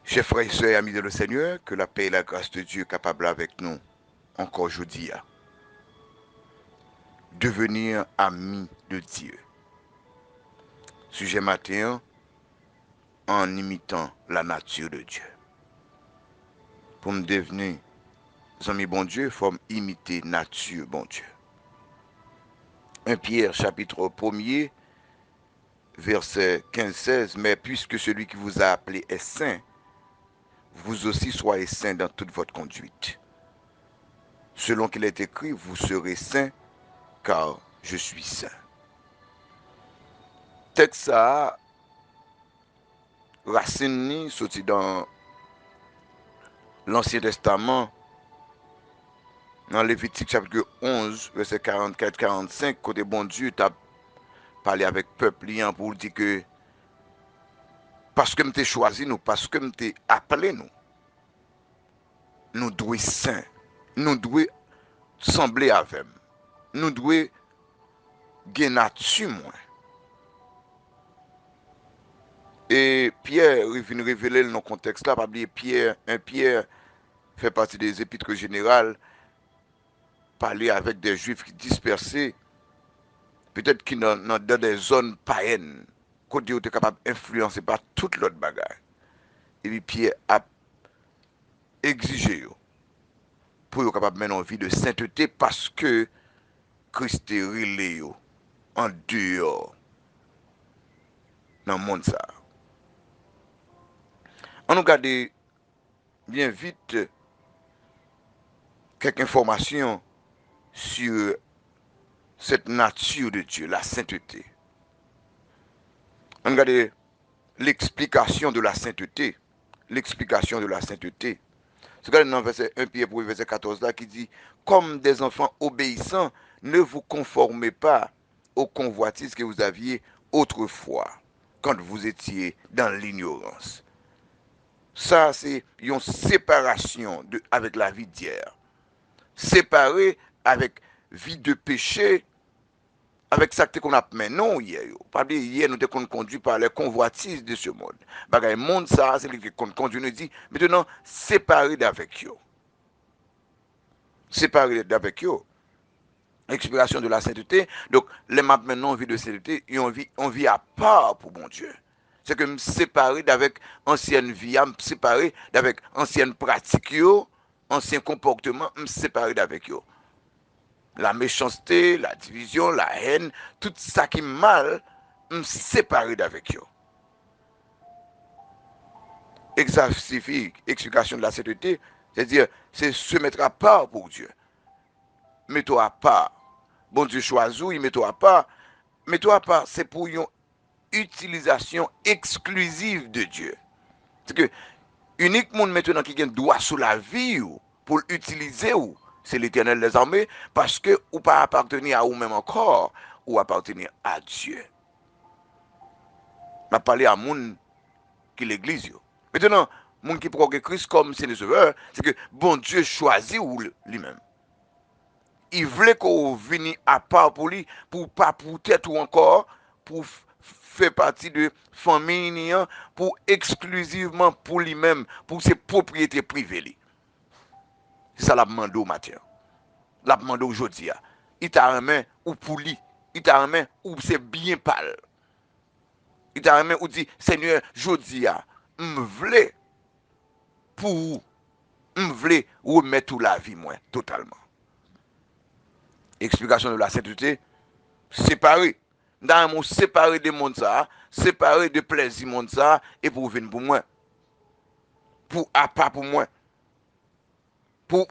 Chers frères et sœurs, amis de le Seigneur, que la paix et la grâce de Dieu capable avec nous encore aujourd'hui à devenir amis de Dieu. Sujet matin, en imitant la nature de Dieu. Pour me devenir ami bon Dieu, il faut imiter nature bon Dieu. 1 Pierre chapitre 1er, verset 15-16, mais puisque celui qui vous a appelé est saint, vous aussi soyez saints dans toute votre conduite. Selon qu'il est écrit, vous serez saints, car je suis saint. Texte ça, racine ni sorti dans l'Ancien Testament, dans Lévitique chapitre 11, verset 44-45, côté bon Dieu t'a parlé avec peuple pour dire que parce que m'te choisi nous, parce que m'te appelé nous devons saints, nous devons sembler avec, nous devons gagner nature moins. Et Pierre, il vient révéler dans le contexte là, pas oublier Pierre fait partie des épîtres générales, parler avec des juifs qui dispersés, peut-être qui dans des zones païennes, côté où tu es capable d'influencer par toute l'autre bagarre. Et puis Pierre a exigé pour être capable de mener une vie de sainteté parce que Christ est relé en dehors dans le monde ça. On nous garde bien vite quelques informations sur cette nature de Dieu, la sainteté. On regarde l'explication de la sainteté. L'explication de la sainteté. C'est quand dans verset 1 Pierre pour verset 14 là qui dit comme des enfants obéissants, ne vous conformez pas aux convoitises que vous aviez autrefois quand vous étiez dans l'ignorance. Ça, c'est une séparation avec la vie d'hier. Séparé avec vie de péché, avec ça qu'on a maintenant hier. Pas dire hier, nous sommes conduits par les convoitises de ce monde. Le monde, ça, c'est ce qu'on conduit, nous dit, maintenant, séparé d'avec eux. Séparé d'avec eux. Expiration de la sainteté. Donc, les maps maintenant, vie de sainteté, on vit à part pour mon Dieu. C'est que me séparer d'avec ancienne vie, me séparer d'avec ancienne pratique, ancien comportement, me séparer d'avec eux. La méchanceté, la division, la haine, tout ça qui est mal, me séparer d'avec eux. Exercice, explication de la sainteté, c'est-à-dire, c'est se mettre à part pour Dieu. Mets-toi à part. Bon Dieu choisit, il met-toi à part. Mets-toi à part, c'est pour une utilisation exclusive de Dieu. C'est que, unique monde maintenant qui a droit sur la vie pour l'utiliser, c'est l'Éternel des armées, parce que ou pas appartenir à vous-même encore, ou appartenir à Dieu. On a parlé à monde qui l'église. Maintenant, monde qui prend Christ comme Seigneur, c'est que bon Dieu choisit lui-même. Il voulait qu'on vienne à part pour lui, pour pas pour tête ou encore, pour faire partie de famille, pour exclusivement pour lui-même, pour ses propriétés privées. C'est ça la demande au matin. La demande aujourd'hui. Il t'a remis ou pour lui. Il t'a remis ou c'est bien pâle. Il t'a remis ou dit, Seigneur, aujourd'hui, je voulais pour vous, je voulais remettre toute la vie, moi, totalement. Explication de la sainteté, séparé. Dans un monde séparé de monde ça, séparé de plaisir monde ça, et pour venir pour moi. Pour à part pour moi. Pour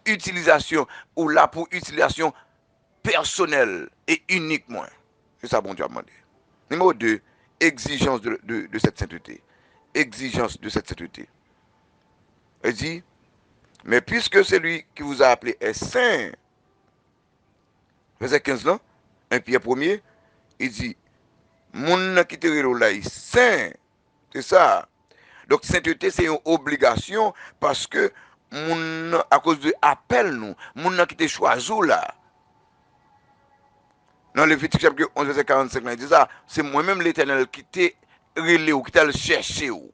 utilisation, ou là pour utilisation personnelle et uniquement. C'est ça bon Dieu a demandé. Numéro 2, exigence de cette sainteté. Exigence de cette sainteté. Il dit, mais puisque celui qui vous a appelé est saint, verset 15 là, 1 Pierre 1er, il dit, moun qui te là est saint. C'est ça. Donc sainteté c'est une obligation parce que moun à cause de appel nous, moun qui te choisi là. Dans Lévitique chapitre 11 verset 45 il dit ça, c'est moi-même l'Éternel qui t'ai relé ou qui t'a cherché ou.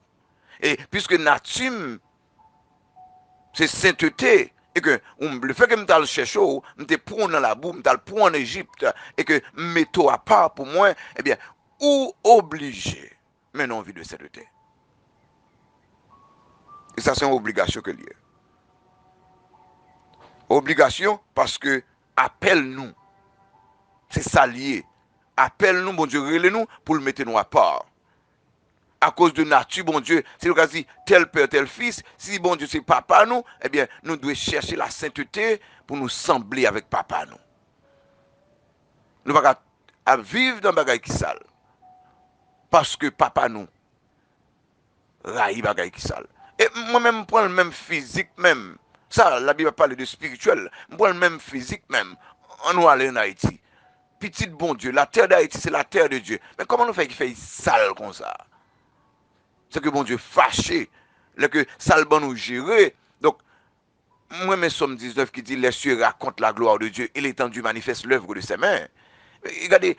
Et puisque nature, c'est sainteté, et que le fait que je le cherche, je te prends dans la boue, je te prends en Égypte, et que je mets à part pour moi, eh bien, ou obligé, mais non vie de sainteté. Et ça, c'est une obligation que lié. Obligation parce que appelle-nous. C'est ça lié. Appelle-nous, bon Dieu, relais-nous pour le mettre nous à part. À cause de nature, bon Dieu, c'est le cas dit tel père, tel fils. Si bon Dieu, c'est papa nous, eh bien, nous devons chercher la sainteté pour nous sembler avec papa nous. Nous ne pouvons pas vivre dans des bagailles qui sale. Parce que papa nous, raï bagaille qui sale. Et moi-même, je prends le même physique même. Ça, la Bible parle de spirituel. Je prends le même physique même. On nous aller en Haïti. Petit bon Dieu, la terre d'Haïti, c'est la terre de Dieu. Mais comment nous fait qu'il fait sale comme ça? C'est que bon Dieu fâché. Que sale bon nous gérer. Donc, moi, mes Somme 19 qui dit les cieux racontent la gloire de Dieu et l'étendue manifeste l'œuvre de ses mains. Regardez,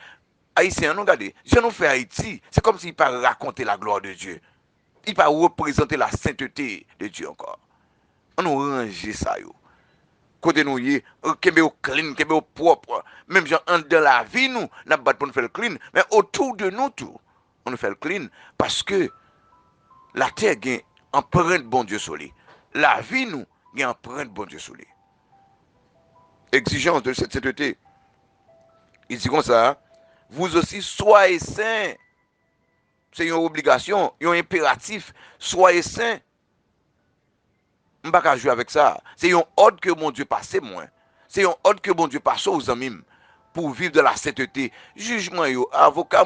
Haïtiens, regardez, je nous fais Haïti, c'est comme s'il ne raconter la gloire de Dieu. Il ne représenter la sainteté de Dieu encore. On nous range ça, yo. Côté nous, kebe au clean, kebe au propre. Même genre, dans la vie, nous, n'a pas pour nous faire le clean. Mais autour de nous, tout, on nous fait le clean. Parce que la terre a une empreinte bon Dieu sur lui. La vie, nous, a une empreinte bon Dieu sur lui. Exigence de cette sainteté. Il dit comme ça, vous aussi soyez saints. C'est une obligation, un impératif. Soyez saints. Je ne peux pas jouer avec ça. C'est un ordre que mon Dieu passe moi. C'est un ordre que mon Dieu passe aux amis pour vivre de la sainteté. Jugement, avocat,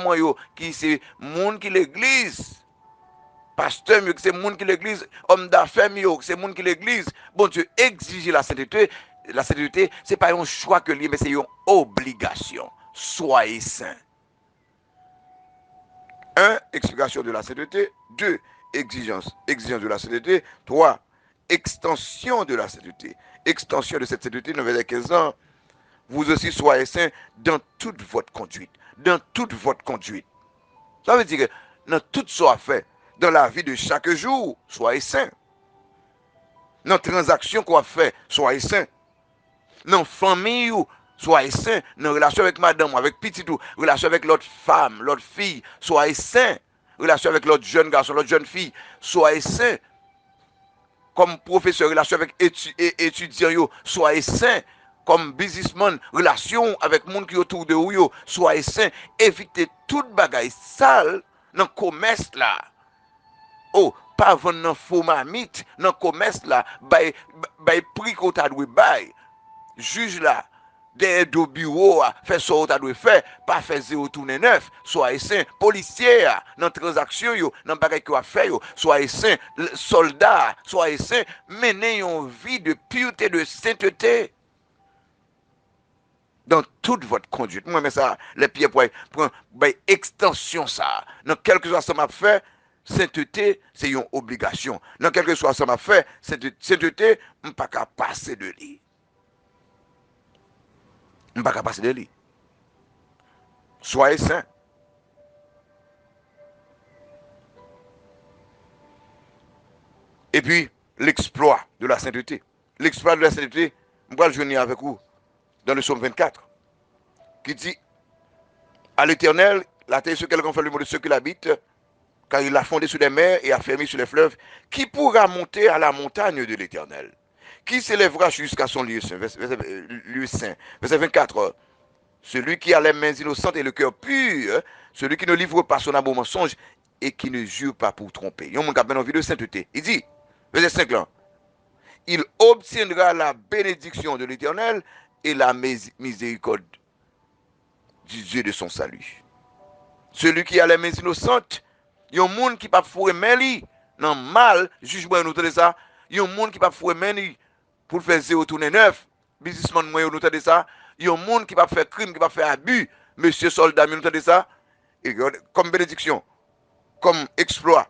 qui c'est monde qui l'église. Pasteur, c'est monde qui l'église. Homme d'affaires, c'est monde qui l'église. Bon Dieu exige la sainteté. La sainteté, ce n'est pas un choix que lui, mais c'est une obligation. Soyez saints. 1. Explication de la sainteté. 2. Exigence de la sainteté. 3. Extension de la sainteté. Extension de cette sainteté, dans verset 15 ans. Vous aussi soyez saints dans toute votre conduite. Dans toute votre conduite. Ça veut dire que dans tout soit fait, dans la vie de chaque jour, soyez saints. Dans transaction qu'on fait, soyez saints. Dans famille, soyez saints. Dans relation avec madame, avec petit ou, relation avec l'autre femme, l'autre fille, soyez saints. Relation avec l'autre jeune garçon, l'autre jeune fille, soyez saints. Comme professeur, relation avec étudiants, soyez saints. Comme businessman, relation avec les gens qui autour de vous, soyez saints. Évitez toute bagaille sale dans le commerce là. Oh, pas vendre faux mamite dans le commerce là, bay prix qu'on t'a dû bay. Juge là, des deux bureaux, fait ça qu'on t'a dû faire, pas faire 0,9, soyez saints. Policiers, dans transaction, dans bagaille qu'on a fait, soyez saints. Soldats, soyez saints. Menez une vie de pureté, de sainteté. Dans toute votre conduite. Moi, mais ça, les pieds pour extension ça. Dans quel que soit ce que m'a fait, sainteté, c'est une obligation. Dans quel que soit ce que m'a fait, sainteté, je ne peux pas passer de lui. Je ne peux pas passer de lui. Soyez saints. Et puis, l'exploit de la sainteté. L'exploit de la sainteté, je vais le joindre avec vous dans le psaume 24, qui dit à l'Éternel, la terre sur quelqu'un fait le mot de ceux qui l'habitent, car il l'a fondé sur les mers et a fermé sur les fleuves. Qui pourra monter à la montagne de l'Éternel? Qui s'élèvera jusqu'à son lieu saint? Verset 24. Celui qui a les mains innocentes et le cœur pur, celui qui ne livre pas son âme au mensonge et qui ne jure pas pour tromper. Il y a un monde qui a envie de sainteté. Il dit, verset 5 là, il obtiendra la bénédiction de l'Éternel et la miséricorde du Dieu de son salut. Celui qui a les mains innocentes, il y a un monde qui ne peut pas fourrer main dans mal, juge-moi, nous entendez ça. Il y a un monde qui ne peut pas fourrer main pour faire 0,9. Businessman, nous entendez ça. Il y a un monde qui ne peut pas faire crime, qui ne peut pas faire abus. Monsieur soldat, nous entendez ça. Et comme bénédiction, comme exploit,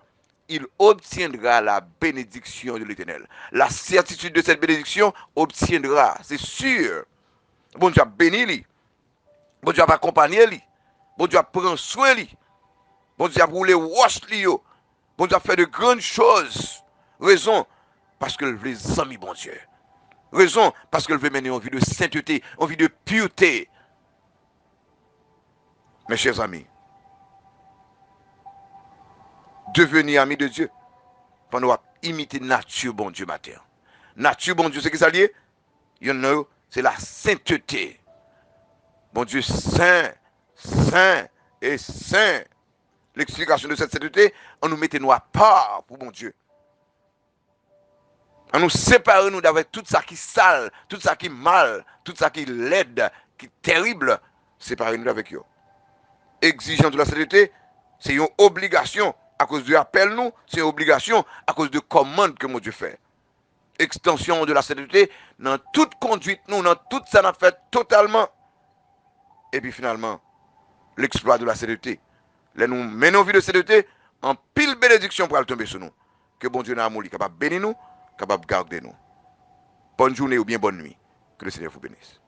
il obtiendra la bénédiction de l'Éternel. La certitude de cette bénédiction obtiendra, c'est sûr. Bon Dieu a béni lui. Bon Dieu a accompagné lui. Bon Dieu a pris soin lui. Bon Dieu a roulé wash lui. Bon Dieu a fait de grandes choses. Raison, parce que les amis, bon Dieu. Raison, parce qu'elle veut mener une vie de sainteté, une vie de pureté. Mes chers amis, devenir amis de Dieu, pour nous imiter nature, bon Dieu, matin. Nature, bon Dieu, c'est qui ça lié? C'est la sainteté. Bon Dieu, saint, saint et saint. L'explication de cette sainteté, on nous mettait nous à part pour bon Dieu. On nous sépare nous d'avoir tout ça qui est sale, tout ça qui est mal, tout ça qui est laide, qui est terrible. Séparer nous avec eux. Exigeant de la sainteté, c'est une obligation à cause de l'appel nous, c'est une obligation à cause de commande que mon Dieu fait. Extension de la sainteté, dans toute conduite nous, dans tout ça, on a fait totalement. Et puis finalement, l'exploit de la sainteté. Là, nous menons vie de sainteté, en pile bénédiction pour aller tomber sur nous. Que bon Dieu n'a amour, capable de bénir nous, capable de garder nous. Bonne journée ou bien bonne nuit. Que le Seigneur vous bénisse.